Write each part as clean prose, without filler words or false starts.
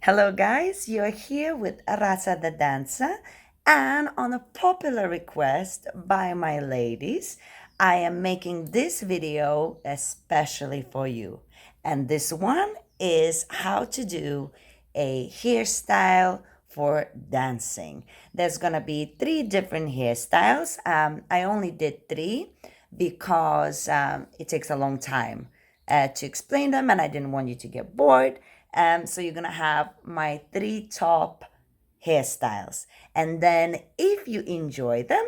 Hello, guys. You're here with Rasa the dancer, and on a popular request by my ladies, I am making this video especially for you. And this one is how to do a hairstyle for dancing. There's gonna be three different hairstyles. I only did three because it takes a long time to explain them, and I didn't want you to get bored. So you're gonna have my three top hairstyles, and then if you enjoy them,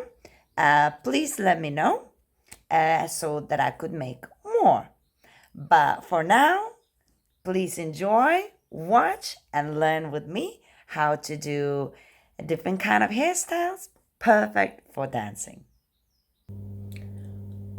please let me know so that I could make more. But for now, please enjoy, watch, and learn with me how to do different kind of hairstyles perfect for dancing.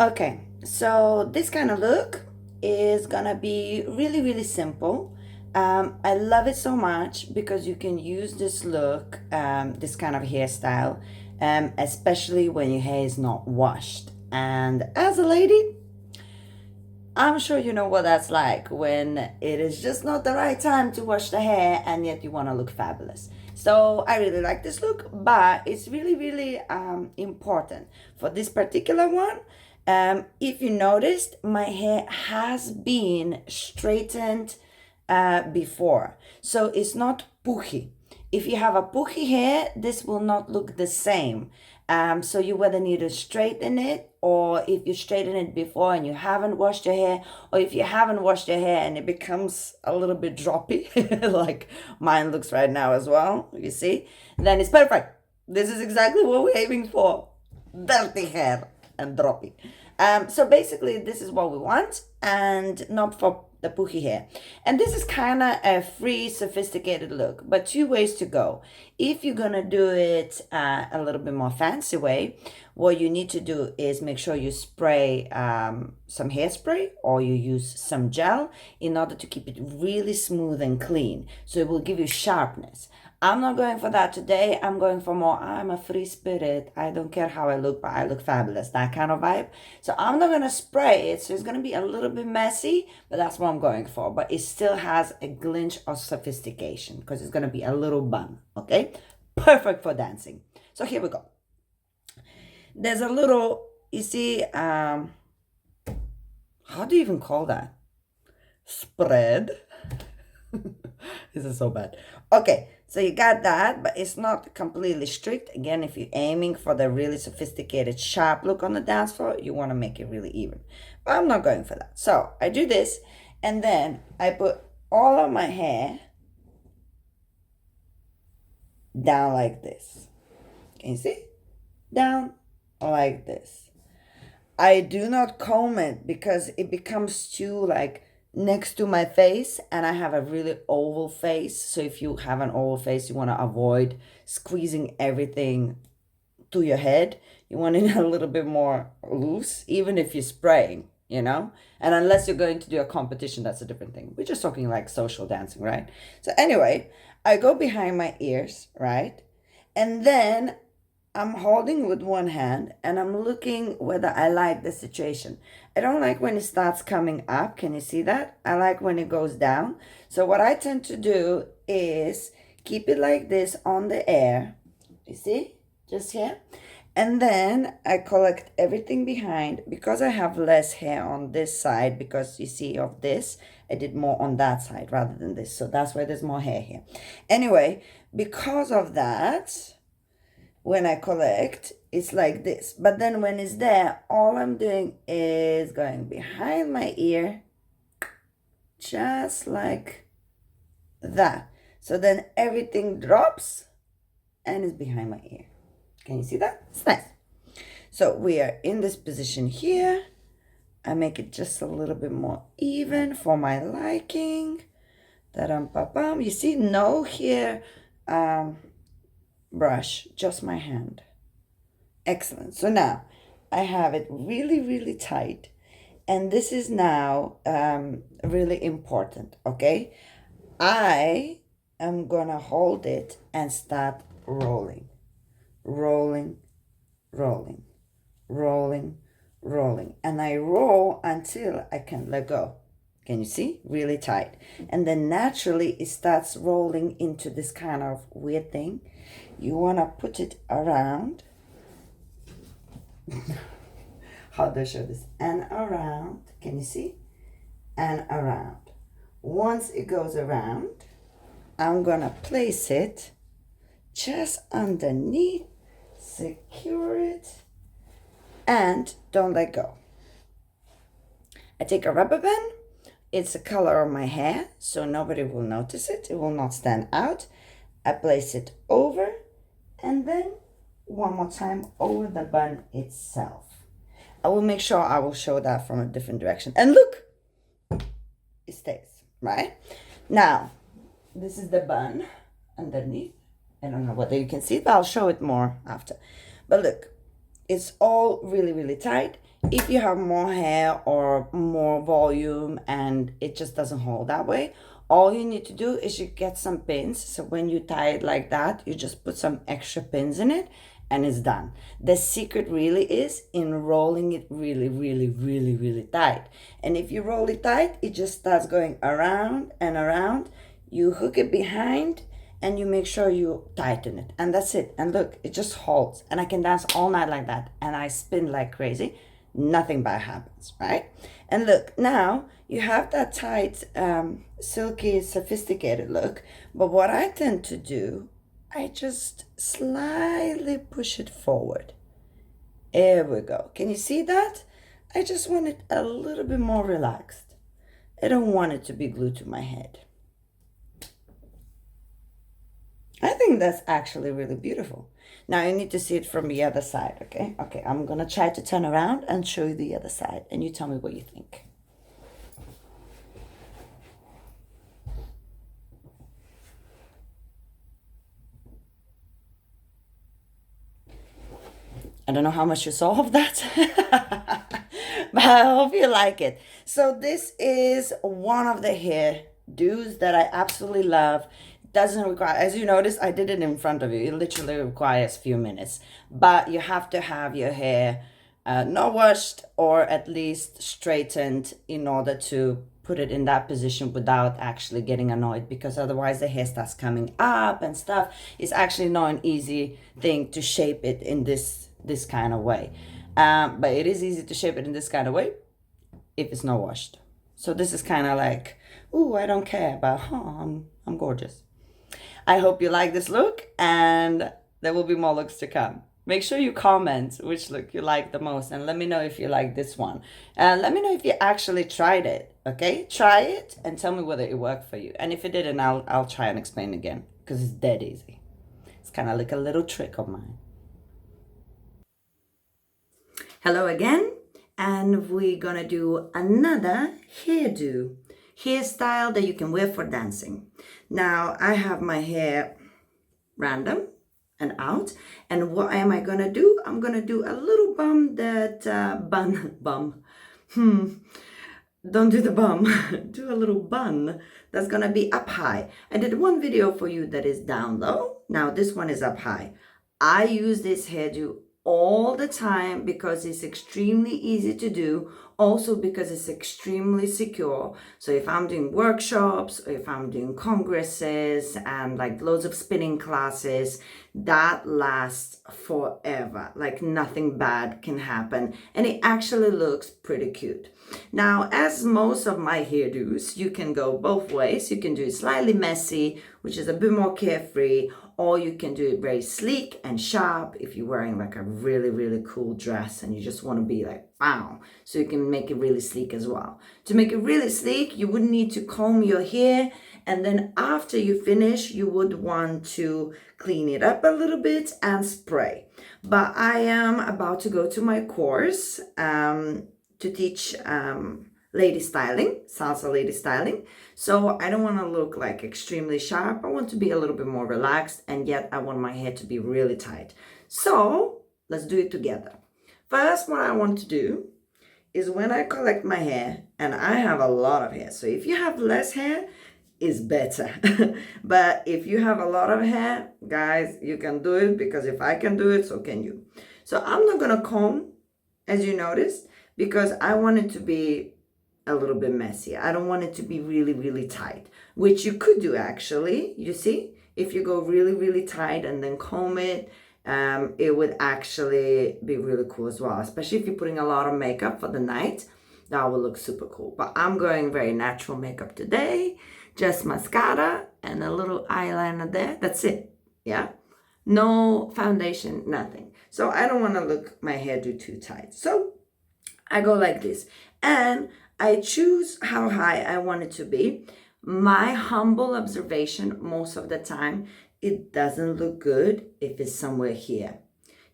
Okay, so this kind of look is gonna be really, really simple. I love it so much because you can use this look, this kind of hairstyle, especially when your hair is not washed. And as a lady, I'm sure you know what that's like when it is just not the right time to wash the hair and yet you want to look fabulous. So I really like this look, but it's really, really important for this particular one. If you noticed, my hair has been straightened before, so it's not pooky. If you have a pooky hair, this will not look the same. So you whether need to straighten it, or if you straighten it before and you haven't washed your hair, or if you haven't washed your hair and it becomes a little bit droppy, like mine looks right now as well, you see, then it's perfect. This is exactly what we're aiming for. Dirty hair and droppy. So basically, this is what we want, and not for the pookie hair. And this is kind of a free, sophisticated look, but two ways to go. If you're gonna do it a little bit more fancy way, what you need to do is make sure you spray some hairspray, or you use some gel in order to keep it really smooth and clean. So it will give you sharpness. I'm not going for that today. I'm going for more, I'm a free spirit. I don't care how I look, but I look fabulous. That kind of vibe. So I'm not going to spray it. So it's going to be a little bit messy, but that's what I'm going for. But it still has a glint of sophistication because it's going to be a little bun. Okay? Perfect for dancing. So here we go. There's a little, you see, how do you even call that? Spread. This is so bad. Okay, so you got that, but it's not completely strict. Again, if you're aiming for the really sophisticated, sharp look on the dance floor, you want to make it really even. But I'm not going for that. So I do this, and then I put all of my hair down like this. Can you see? Down like this. I do not comb it because it becomes too like next to my face, and I have a really oval face. So if you have an oval face, you want to avoid squeezing everything to your head. You want it a little bit more loose, even if you're spraying, you know? And unless you're going to do a competition, that's a different thing. We're just talking like social dancing, right? So anyway, I go behind my ears, right? And then I'm holding with one hand and I'm looking whether I like the situation. I don't like when it starts coming up. Can you see that? I like when it goes down. So what I tend to do is keep it like this on the air. You see? Just here. And then I collect everything behind because I have less hair on this side, because you see of this, I did more on that side rather than this. So that's why there's more hair here. Anyway, because of that, when I collect, it's like this. But then when it's there, all I'm doing is going behind my ear, just like that. So then everything drops and is behind my ear. Can you see that? It's nice. So we are in this position here. I make it just a little bit more even for my liking. Ta-dum-pa-pum. You see, no hair brush, just my hand. Excellent. So now I have it really, really tight. And this is now really important, okay? I am gonna hold it and start rolling, rolling, rolling, rolling, rolling. And I roll until I can let go. Can you see? Really tight. And then naturally it starts rolling into this kind of weird thing. You want to put it around. How do I show this? And around. Can you see? And around. Once it goes around, I'm going to place it just underneath. Secure it. And don't let go. I take a rubber band. It's the color of my hair, so nobody will notice it. It will not stand out. I place it over, and then one more time over the bun itself. I will make sure I will show that from a different direction. And look, it stays, right? Now, this is the bun underneath. I don't know whether you can see it, but I'll show it more after. But look, it's all really, really tight. If you have more hair or more volume and it just doesn't hold that way, all you need to do is you get some pins. So when you tie it like that, you just put some extra pins in it and it's done. The secret really is in rolling it really, really, really, really tight. And if you roll it tight, it just starts going around and around. You hook it behind and you make sure you tighten it. And that's it. And look, it just holds. And I can dance all night like that. And I spin like crazy. Nothing bad happens, right? And look, now you have that tight, silky, sophisticated look. But what I tend to do, I just slightly push it forward. There we go. Can you see that? I just want it a little bit more relaxed. I don't want it to be glued to my head. I think that's actually really beautiful. Now you need to see it from the other side, okay? Okay, I'm gonna try to turn around and show you the other side, and you tell me what you think. I don't know how much you saw of that, but I hope you like it. So this is one of the hairdos that I absolutely love. Doesn't require, as you notice, I did it in front of you. It literally requires a few minutes, but you have to have your hair not washed or at least straightened in order to put it in that position without actually getting annoyed, because otherwise the hair starts coming up and stuff. It's actually not an easy thing to shape it in this kind of way, but it is easy to shape it in this kind of way if it's not washed. So this is kind of like, ooh, I don't care, but I'm gorgeous. I hope you like this look, and there will be more looks to come. Make sure you comment which look you like the most, and let me know if you like this one. Let me know if you actually tried it, okay? Try it and tell me whether it worked for you. And if it didn't, I'll try and explain again, because it's dead easy. It's kind of like a little trick of mine. Hello again, and we're gonna do another hairstyle that you can wear for dancing. Now I have my hair random and out, and what am I gonna do? I'm gonna do a little bum that bun. Don't do the bum. Do a little bun that's gonna be up high. I did one video for you that is down low. Now this one is up high. I use this hairdo all the time because it's extremely easy to do, also because it's extremely secure. So if I'm doing workshops or if I'm doing congresses and like loads of spinning classes, that lasts forever. Like nothing bad can happen, and it actually looks pretty cute. Now, as most of my hairdos, you can go both ways. You can do it slightly messy, which is a bit more carefree, or you can do it very sleek and sharp if you're wearing like a really, really cool dress and you just want to be like, wow. So you can make it really sleek as well. To make it really sleek, you would need to comb your hair, and then after you finish, you would want to clean it up a little bit and spray. But I am about to go to my course to teach lady styling, salsa lady styling. So I don't want to look like extremely sharp. I want to be a little bit more relaxed, and yet I want my hair to be really tight. So let's do it together. First, what I want to do is when I collect my hair, and I have a lot of hair. So if you have less hair, it's better. But if you have a lot of hair, guys, you can do it, because if I can do it, so can you. So I'm not gonna comb, as you noticed, because I want it to be a little bit messy. I don't want it to be really, really tight, which you could do actually. You see, if you go really, really tight and then comb it, it would actually be really cool as well, especially if you're putting a lot of makeup for the night. That will look super cool. But I'm going very natural makeup today, just mascara and a little eyeliner there. That's it. Yeah, no foundation, nothing. So I don't want to look my hairdo too tight, so I go like this, and I choose how high I want it to be. My humble observation, most of the time, it doesn't look good if it's somewhere here.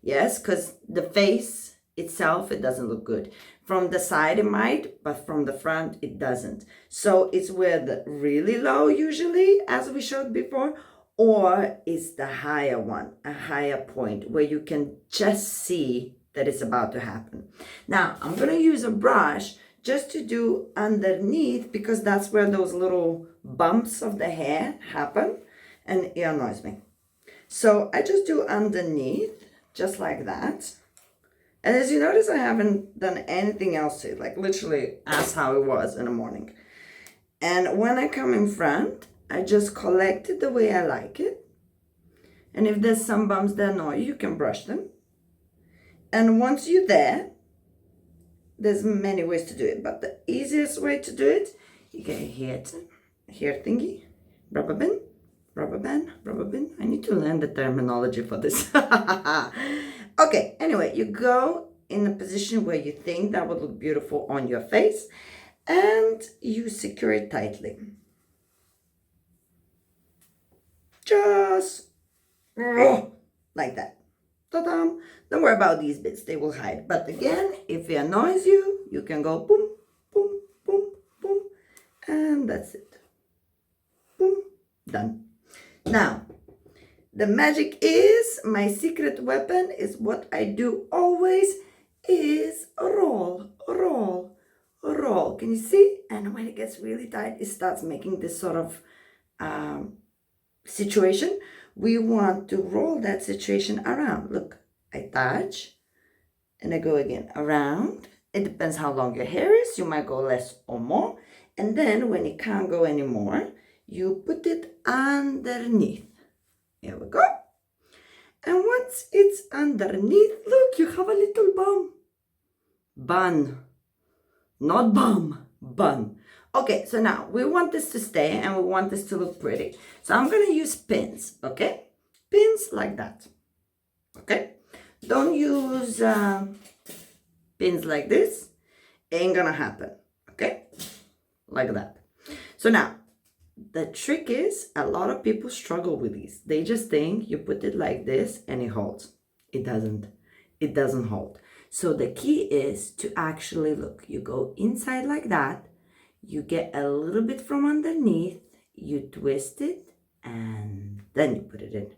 Yes, because the face itself, it doesn't look good. From the side it might, but from the front it doesn't. So it's where the really low usually, as we showed before, or it's the higher one, a higher point where you can just see that it's about to happen. Now, I'm going to use a brush just to do underneath, because that's where those little bumps of the hair happen and it annoys me. So I just do underneath, just like that. And as you notice, I haven't done anything else to it, like literally as how it was in the morning. And when I come in front, I just collect it the way I like it. And if there's some bumps that annoy you, you can brush them. And once you're there, there's many ways to do it, but the easiest way to do it, you get a hair thingy, rubber band, rubber band, rubber band. I need to learn the terminology for this. Okay, anyway, you go in a position where you think that would look beautiful on your face, and you secure it tightly. Just like that. Ta-da! Don't worry about these bits, they will hide. But again, if it annoys you, you can go boom, boom, boom, boom, and that's it. Boom, done. Now, the magic is, my secret weapon is what I do always is roll, roll, roll. Can you see? And when it gets really tight, it starts making this sort of situation. We want to roll that situation around. Look, I touch and I go again around. It depends how long your hair is. You might go less or more. And then when it can't go anymore, you put it underneath. Here we go. And once it's underneath, look, you have a little bun. Bun. Not bum, bun. Okay, so now we want this to stay and we want this to look pretty. So I'm going to use pins, okay? Pins like that, okay? Don't use pins like this. Ain't gonna happen, okay? Like that. So now, the trick is, a lot of people struggle with these. They just think you put it like this and it holds. It doesn't. It doesn't hold. So the key is to actually, look, you go inside like that, you get a little bit from underneath, you twist it, and then you put it in.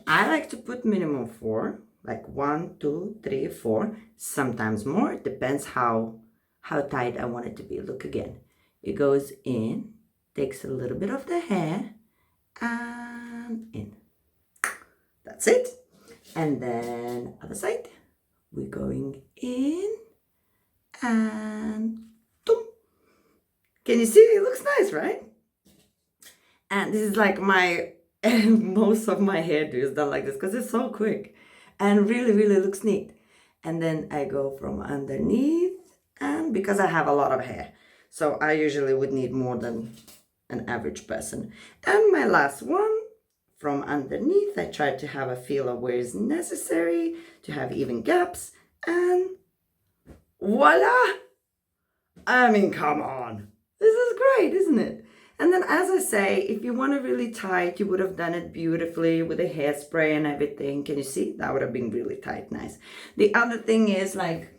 I like to put minimum 4, like 1, 2, 3, 4, sometimes more. It depends how tight I want it to be. Look again. It goes in, takes a little bit of the hair, and in. That's it. And then other side. We're going in and boom. Can you see? It looks nice, right? And this is like my most of my hairdo is done like this because it's so quick and really, really looks neat. And then I go from underneath, and because I have a lot of hair, so I usually would need more than an average person. And my last one, from underneath, I try to have a feel of where is necessary to have even gaps, and voila! I mean, come on. This is great, isn't it? And then, as I say, if you want it really tight, you would have done it beautifully with a hairspray and everything. Can you see? That would have been really tight, nice. The other thing is, like,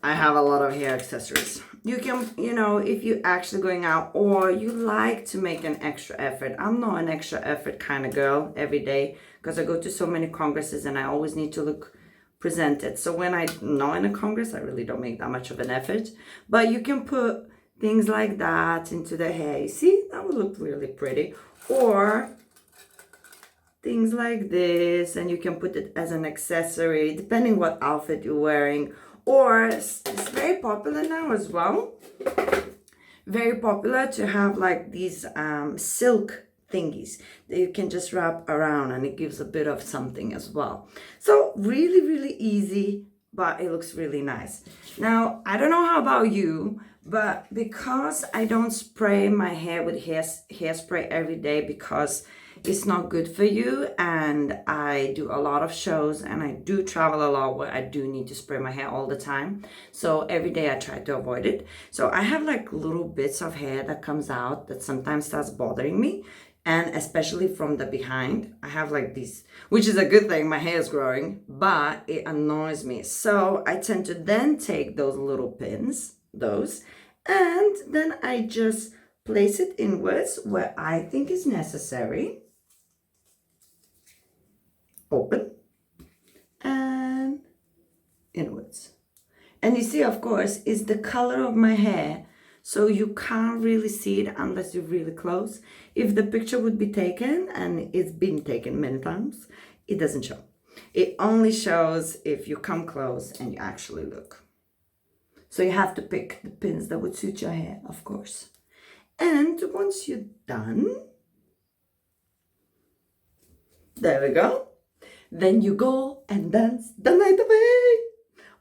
I have a lot of hair accessories. You can, you know, if you're actually going out or you like to make an extra effort. I'm not an extra effort kind of girl every day because I go to so many congresses and I always need to look presented. So when I'm not in a congress, I really don't make that much of an effort. But you can put things like that into the hair. You see, that would look really pretty. Or things like this, and you can put it as an accessory, depending what outfit you're wearing. Or it's very popular now as well. Very popular to have like these silk thingies that you can just wrap around, and it gives a bit of something as well. So really, really easy, but it looks really nice. Now, I don't know how about you, but because I don't spray my hair with hairspray every day because it's not good for you, and I do a lot of shows and I do travel a lot where I do need to spray my hair all the time, so every day I try to avoid it. So I have like little bits of hair that comes out that sometimes starts bothering me, and especially from the behind. I have like these, which is a good thing, my hair is growing, but it annoys me. So I tend to then take those little pins, and then I just place it inwards where I think is necessary. Open and inwards. And you see, of course, it's the color of my hair, so you can't really see it unless you're really close. If the picture would be taken, and it's been taken many times, it doesn't show. It only shows if you come close and you actually look. So you have to pick the pins that would suit your hair, of course. And once you're done, there we go. Then you go and dance the night away.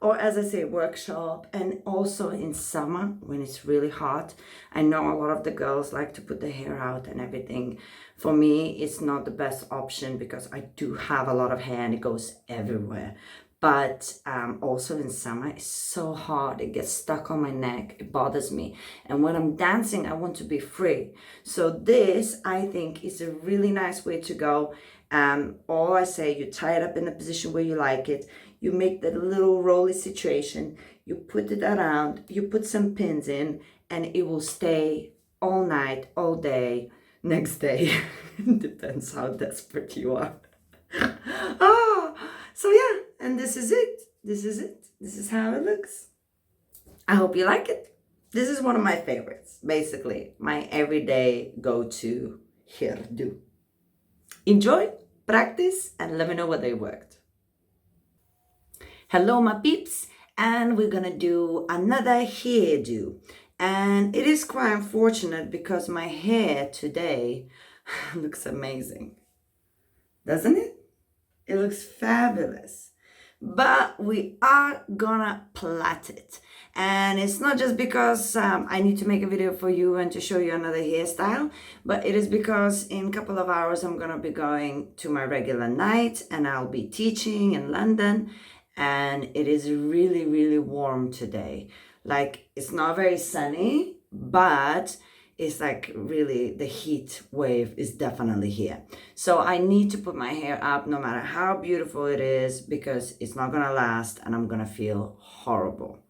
Or as I say, workshop. And also in summer when it's really hot, I know a lot of the girls like to put their hair out and everything. For me, it's not the best option because I do have a lot of hair and it goes everywhere. But also in summer, it's so hot. It gets stuck on my neck. It bothers me. And when I'm dancing, I want to be free. So this, I think, is a really nice way to go. All I say, you tie it up in the position where you like it. You make that little rolly situation. You put it around. You put some pins in, and it will stay all night, all day, next day. Depends how desperate you are. So yeah, and this is it. This is how it looks. I hope you like it. This is one of my favorites, basically my everyday go-to hairdo. Enjoy, practice, and let me know whether they worked. Hello, my peeps, and we're gonna do another hairdo. And it is quite unfortunate because my hair today looks amazing, doesn't it? It looks fabulous. But we are gonna plait it. And it's not just because I need to make a video for you and to show you another hairstyle, but it is because in a couple of hours I'm gonna be going to my regular night and I'll be teaching in London, and it is really, really warm today. Like, it's not very sunny, but it's like really the heat wave is definitely here. So I need to put my hair up no matter how beautiful it is, because it's not gonna last and I'm gonna feel horrible.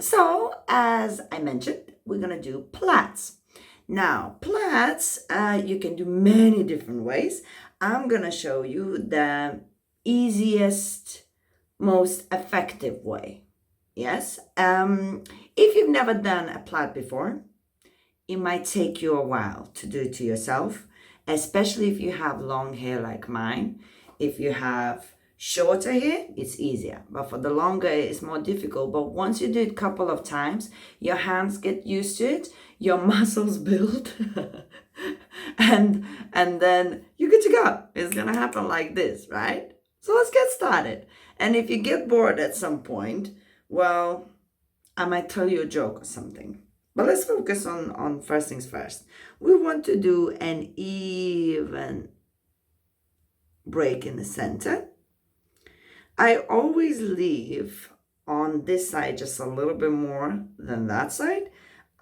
So as I mentioned, we're gonna do plaits. Now, plaits, you can do many different ways. I'm gonna show you the easiest, most effective way. Yes. If you've never done a plait before, it might take you a while to do it to yourself, especially if you have long hair like mine. If you have shorter hair, it's easier, but for the longer, it's more difficult. But once you do it a couple of times, your hands get used to it, your muscles build, and then you're good to go. It's gonna happen like this, right? So let's get started. And if you get bored at some point, well, I might tell you a joke or something. But let's focus on first things first. We want to do an even break in the center. I always leave on this side just a little bit more than that side.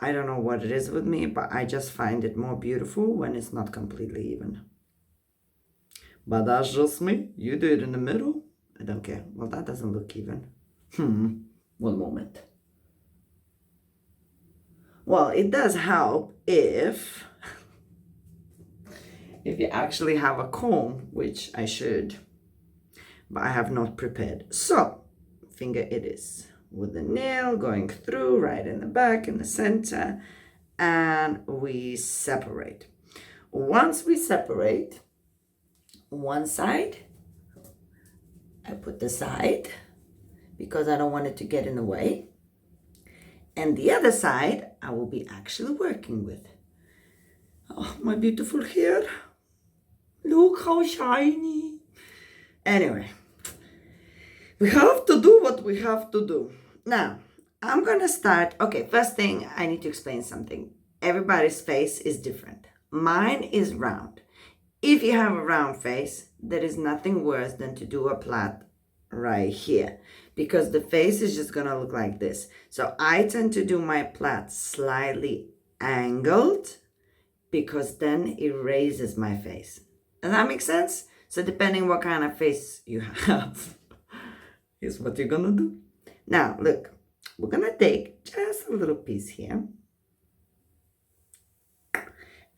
I don't know what it is with me, but I just find it more beautiful when it's not completely even. But that's just me. You do it in the middle. I don't care. Well, that doesn't look even. One moment. Well, it does help if you actually have a comb, which I should, but I have not prepared. So, finger it is, with the nail going through right in the back, in the center, and we separate. Once we separate one side, I put the side, because I don't want it to get in the way. And the other side, I will be actually working with. Oh, my beautiful hair. Look how shiny. Anyway, we have to do what we have to do. Now, I'm gonna start. Okay, first thing, I need to explain something. Everybody's face is different. Mine is round. If you have a round face, there is nothing worse than to do a plait right here, because the face is just gonna look like this. So I tend to do my plait slightly angled, because then it raises my face. Does that make sense? So depending what kind of face you have, is what you're gonna do. Now, look, we're gonna take just a little piece here,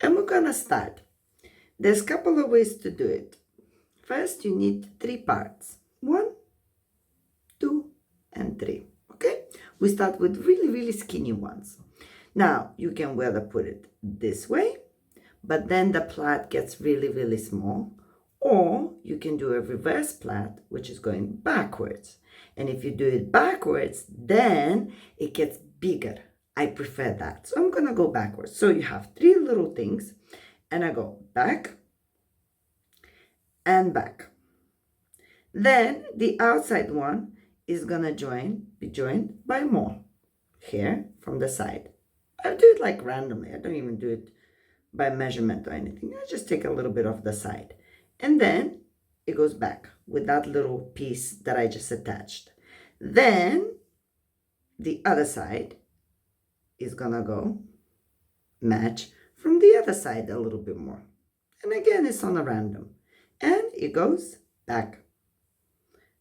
and we're gonna start. There's a couple of ways to do it. First, you need 3 parts. 1, 2, and 3. Okay? We start with really, really skinny ones. Now, you can whether put it this way, but then the plait gets really, really small. Or you can do a reverse plait, which is going backwards. And if you do it backwards, then it gets bigger. I prefer that. So I'm going to go backwards. So you have 3 little things. And I go back and back. Then the outside one is going to be joined by more hair from the side. I do it like randomly. I don't even do it by measurement or anything. I just take a little bit off the side. And then it goes back with that little piece that I just attached. Then the other side is going to go match from the other side a little bit more. And again, it's on a random. And it goes back.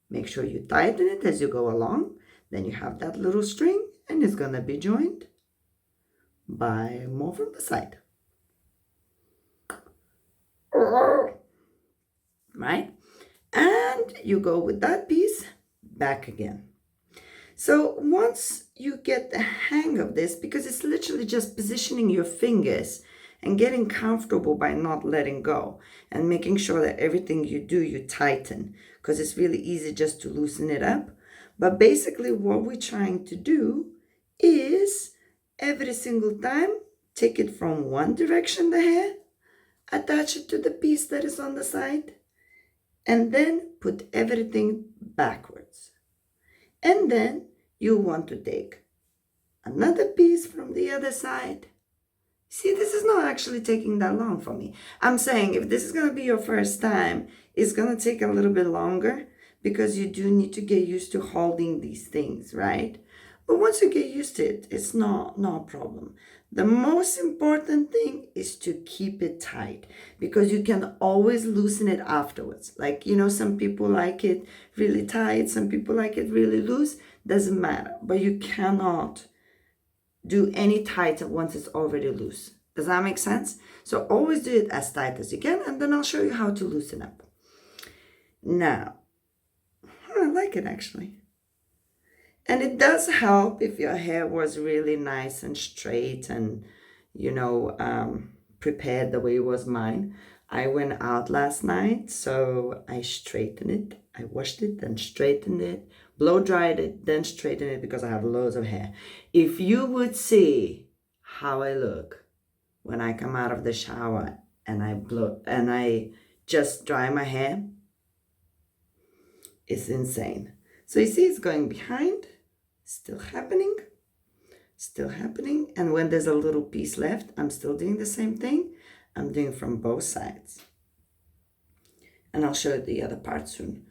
Make sure you tighten it as you go along. Then you have that little string, and it's going to be joined by more from the side. Right? And you go with that piece back again. So once you get the hang of this, because it's literally just positioning your fingers and getting comfortable by not letting go and making sure that everything you do, you tighten, because it's really easy just to loosen it up. But basically what we're trying to do is every single time, take it from one direction, the hair, attach it to the piece that is on the side, and then put everything backwards. And then you want to take another piece from the other side. See, this is not actually taking that long for me. I'm saying if this is going to be your first time, it's going to take a little bit longer because you do need to get used to holding these things, right? But once you get used to it, it's not a problem. The most important thing is to keep it tight, because you can always loosen it afterwards. Like, some people like it really tight, some people like it really loose. Doesn't matter. But you cannot do any tighter once it's already loose. Does that make sense? So always do it as tight as you can, and then I'll show you how to loosen up. Now, I like it actually. And it does help if your hair was really nice and straight and, prepared the way it was mine. I went out last night, so I straightened it. I washed it, then straightened it, blow dried it, then straightened it because I have loads of hair. If you would see how I look when I come out of the shower and I just dry my hair, it's insane. So you see it's going behind, still happening. And when there's a little piece left, I'm still doing the same thing. I'm doing from both sides. And I'll show you the other part soon.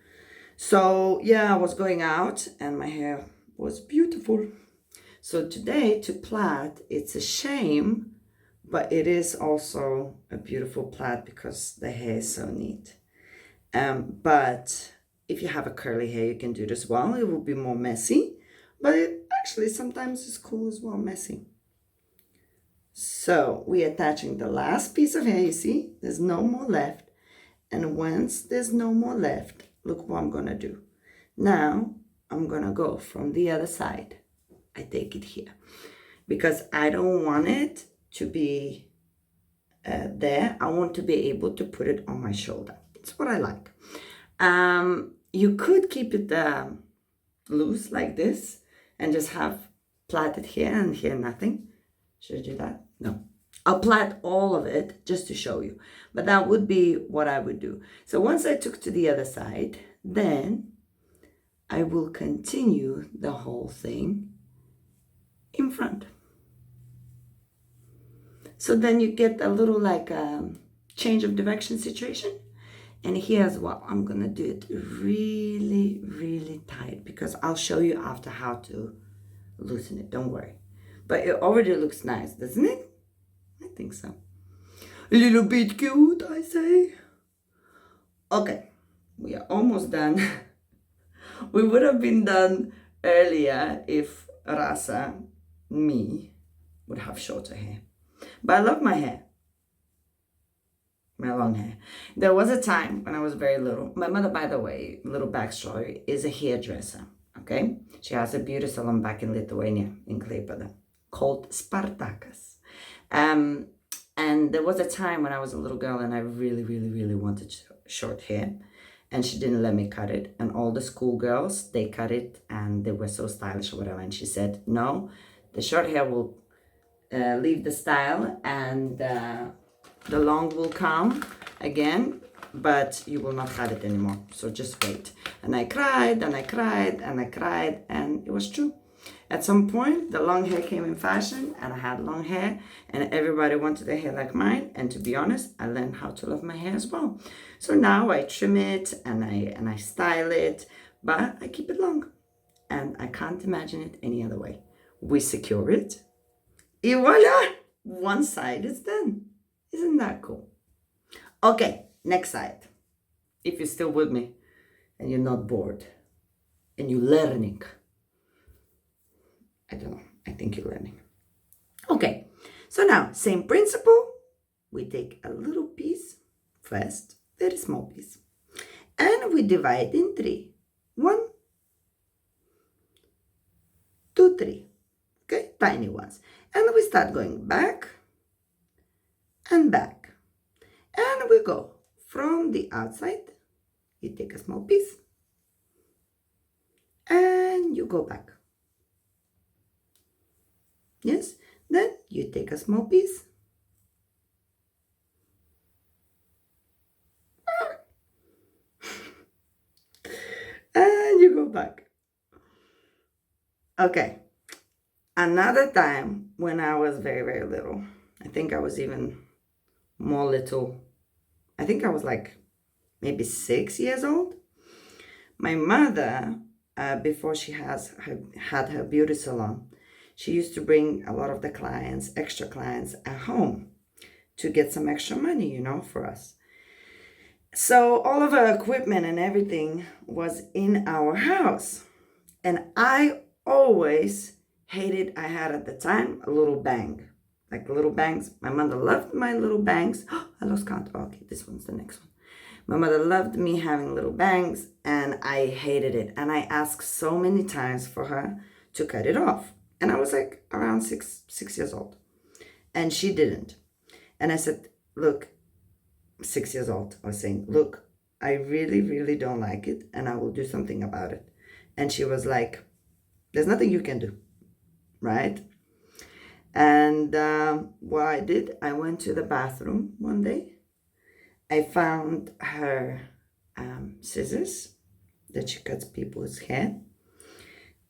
So yeah, I was going out and my hair was beautiful. So today to plait, it's a shame, but it is also a beautiful plait because the hair is so neat. But if you have a curly hair, you can do it as well. It will be more messy, but it actually sometimes is cool as well, messy. So we're attaching the last piece of hair. You see, there's no more left. And once there's no more left, look what I'm gonna do. Now I'm gonna go from the other side. I take it here because I don't want it to be there. I want to be able to put it on my shoulder. That's what I like. You could keep it loose like this and just have plaited here and here nothing. Should I do that? No. I'll plait all of it just to show you. But that would be what I would do. So once I took to the other side, then I will continue the whole thing in front. So then you get a little like change of direction situation. And here's what I'm gonna do it really, really tight, because I'll show you after how to loosen it, don't worry. But it already looks nice, doesn't it? I think so. A little bit cute, I say. Okay, we are almost done. We would have been done earlier if Rasa, me, would have shorter hair. But I love my hair. My long hair. There was a time when I was very little. My mother, by the way, little backstory, is a hairdresser. Okay? She has a beauty salon back in Lithuania, in Klaipėda, called Spartakas. And there was a time when I was a little girl and I really, really, really wanted short hair. And she didn't let me cut it. And all the schoolgirls, they cut it and they were so stylish or whatever. And she said, no, the short hair will leave the style and the long will come again, but you will not cut it anymore. So just wait. And I cried and I cried and I cried, and it was true. At some point, the long hair came in fashion and I had long hair and everybody wanted a hair like mine. And to be honest, I learned how to love my hair as well. So now I trim it and I style it, but I keep it long. And I can't imagine it any other way. We secure it. Et voila! One side is done. Isn't that cool? Okay, next side. If you're still with me and you're not bored and you're learning. I don't know. I think you're learning. Okay, so now, same principle. We take a little piece first, very small piece, and we divide in 3. 1, 2, 3. Okay, tiny ones. And we start going back and back. And we go from the outside. You take a small piece and you go back. Yes, then you take a small piece and you go back. Okay, another time when I was very, very little, I think I was even more little. I think I was like maybe 6 years old. My mother, before she had her beauty salon, she used to bring a lot of the clients, extra clients at home to get some extra money, for us. So all of her equipment and everything was in our house. And I always hated, I had at the time, a little bang. Like little bangs. My mother loved my little bangs. I lost count. Okay, this one's the next one. My mother loved me having little bangs and I hated it. And I asked so many times for her to cut it off. And I was like around six years old. And she didn't. And I said, look, 6 years old. I was saying, look, I really, really don't like it. And I will do something about it. And she was like, there's nothing you can do. Right? And what I did, I went to the bathroom one day. I found her scissors that she cuts people's hair.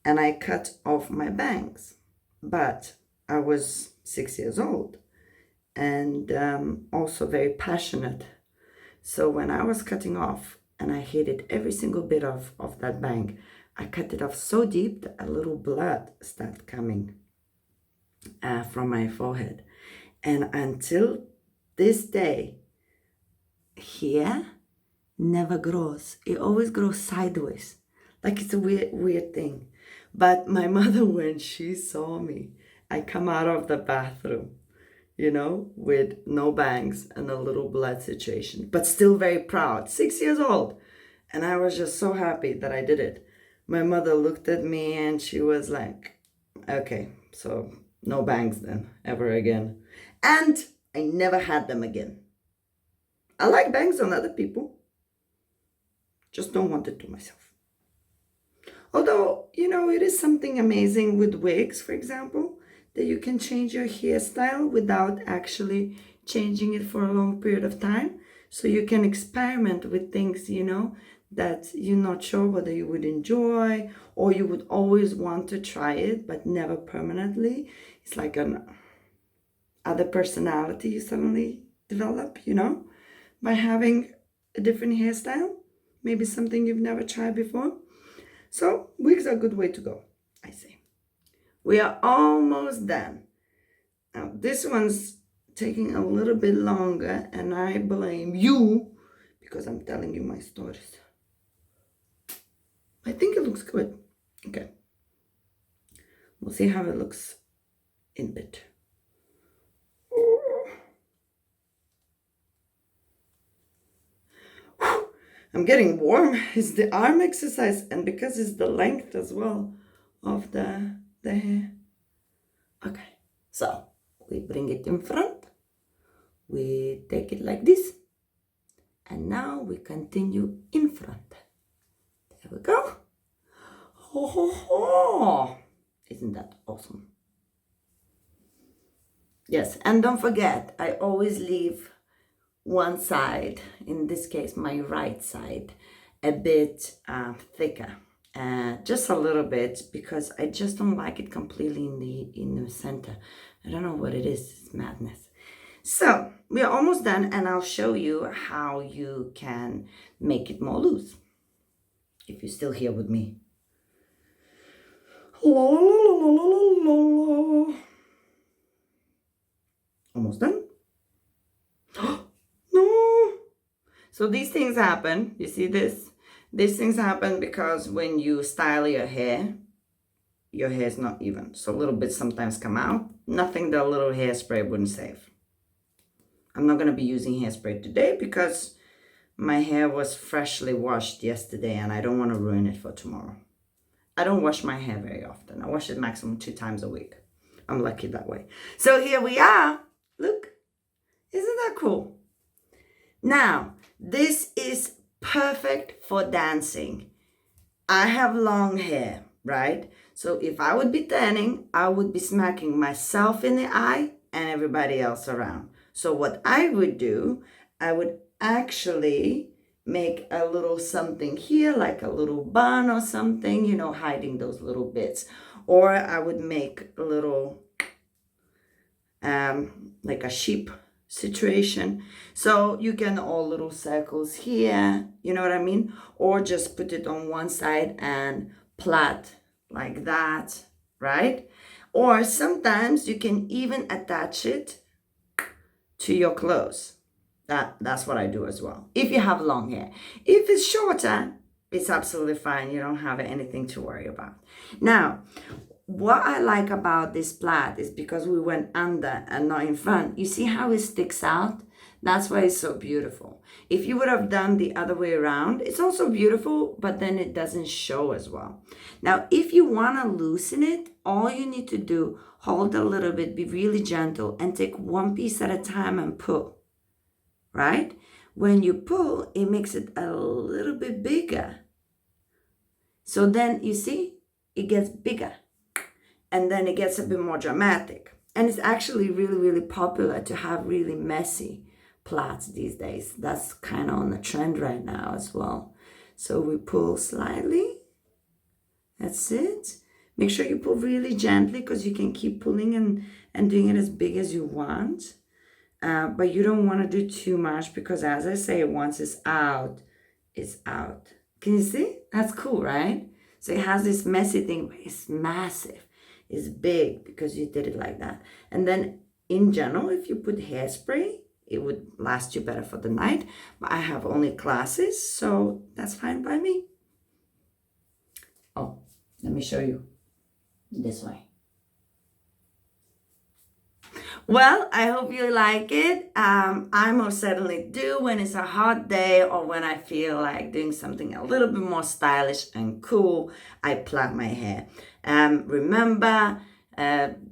And I cut off my bangs. But I was 6 years old and also very passionate. So when I was cutting off, and I hated every single bit of that bang, I cut it off so deep that a little blood started coming from my forehead. And until this day, hair never grows. It always grows sideways. Like it's a weird thing. But my mother, when she saw me, I come out of the bathroom, with no bangs and a little blood situation, but still very proud, 6 years old. And I was just so happy that I did it. My mother looked at me and she was like, okay, so no bangs then, ever again. And I never had them again. I like bangs on other people. Just don't want it to myself. Although, know, it is something amazing with wigs, for example, that you can change your hairstyle without actually changing it for a long period of time. So you can experiment with things, that you're not sure whether you would enjoy, or you would always want to try it, but never permanently. It's like an other personality you suddenly develop, by having a different hairstyle, maybe something you've never tried before. So wigs are a good way to go, I say. We are almost done. Now this one's taking a little bit longer, and I blame you because I'm telling you my stories. I think it looks good. Okay. We'll see how it looks in a bit. I'm getting warm. It's the arm exercise, and because it's the length as well of the hair. Okay, so we bring it in front. We take it like this. And now we continue in front. There we go. Ho, ho, ho. Isn't that awesome? Yes, and don't forget, I always leave one side, in this case my right side, a bit thicker, just a little bit, because I just don't like it completely in the center. I don't know what it is. It's madness. So we are almost done, and I'll show you how you can make it more loose, if you're still here with me. La, la, la, la, la, la, la. Almost done. No. So these things happen. You see this? These things happen because when you style your hair is not even. So little bits sometimes come out. Nothing that a little hairspray wouldn't save. I'm not going to be using hairspray today because my hair was freshly washed yesterday and I don't want to ruin it for tomorrow. I don't wash my hair very often. I wash it maximum 2 times a week. I'm lucky that way. So here we are. Look. Isn't that cool? Now, this is perfect for dancing. I have long hair, right? So if I would be tanning, I would be smacking myself in the eye and everybody else around. So what I would do, I would actually make a little something here, like a little bun or something, hiding those little bits. Or I would make a little, like a sheep situation. So you can all little circles here, you know what I mean? Or just put it on one side and plait like that, right? Or sometimes you can even attach it to your clothes. That's what I do as well, if you have long hair. If it's shorter, it's absolutely fine. You don't have anything to worry about. Now, what I like about this plait is because we went under and not in front. You see how it sticks out? That's why it's so beautiful. If you would have done the other way around, it's also beautiful, but then it doesn't show as well. Now, if you want to loosen it, all you need to do, hold a little bit, be really gentle, and take one piece at a time and pull, right? When you pull, it makes it a little bit bigger. So then, you see, it gets bigger. And then it gets a bit more dramatic. And it's actually really, really popular to have really messy plaits these days. That's kind of on the trend right now as well. So we pull slightly. That's it. Make sure you pull really gently because you can keep pulling and doing it as big as you want. But you don't want to do too much because, as I say, once it's out, it's out. Can you see? That's cool, right? So it has this messy thing, but it's massive. Is big because you did it like that. And then in general, if you put hairspray, it would last you better for the night. But I have only classes, so that's fine by me. Oh, let me show you this way. Well, I hope you like it. I most certainly do when it's a hot day or when I feel like doing something a little bit more stylish and cool. I plait my hair. Remember,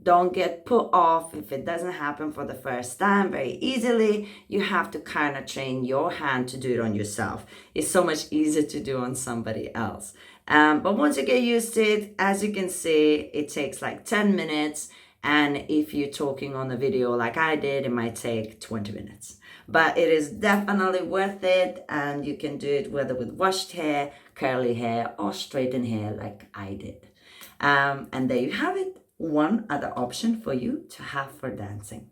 don't get put off if it doesn't happen for the first time very easily. You have to kind of train your hand to do it on yourself. It's so much easier to do on somebody else. But once you get used to it, as you can see, it takes like 10 minutes. And if you're talking on the video like I did, it might take 20 minutes. But it is definitely worth it. And you can do it whether with washed hair, curly hair, or straightened hair like I did. And there you have it. One other option for you to have for dancing.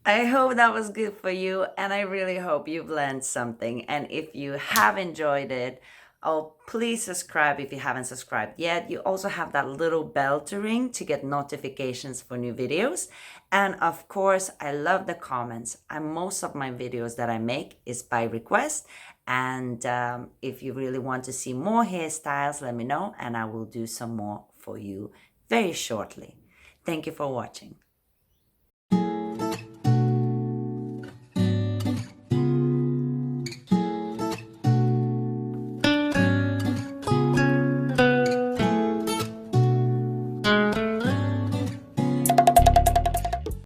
I hope that was good for you, and I really hope you've learned something. And if you have enjoyed it, oh, please subscribe if you haven't subscribed yet. You also have that little bell to ring to get notifications for new videos. And of course, I love the comments. And most of my videos that I make is by request. And if you really want to see more hairstyles, let me know, and I will do some more for you very shortly. Thank you for watching.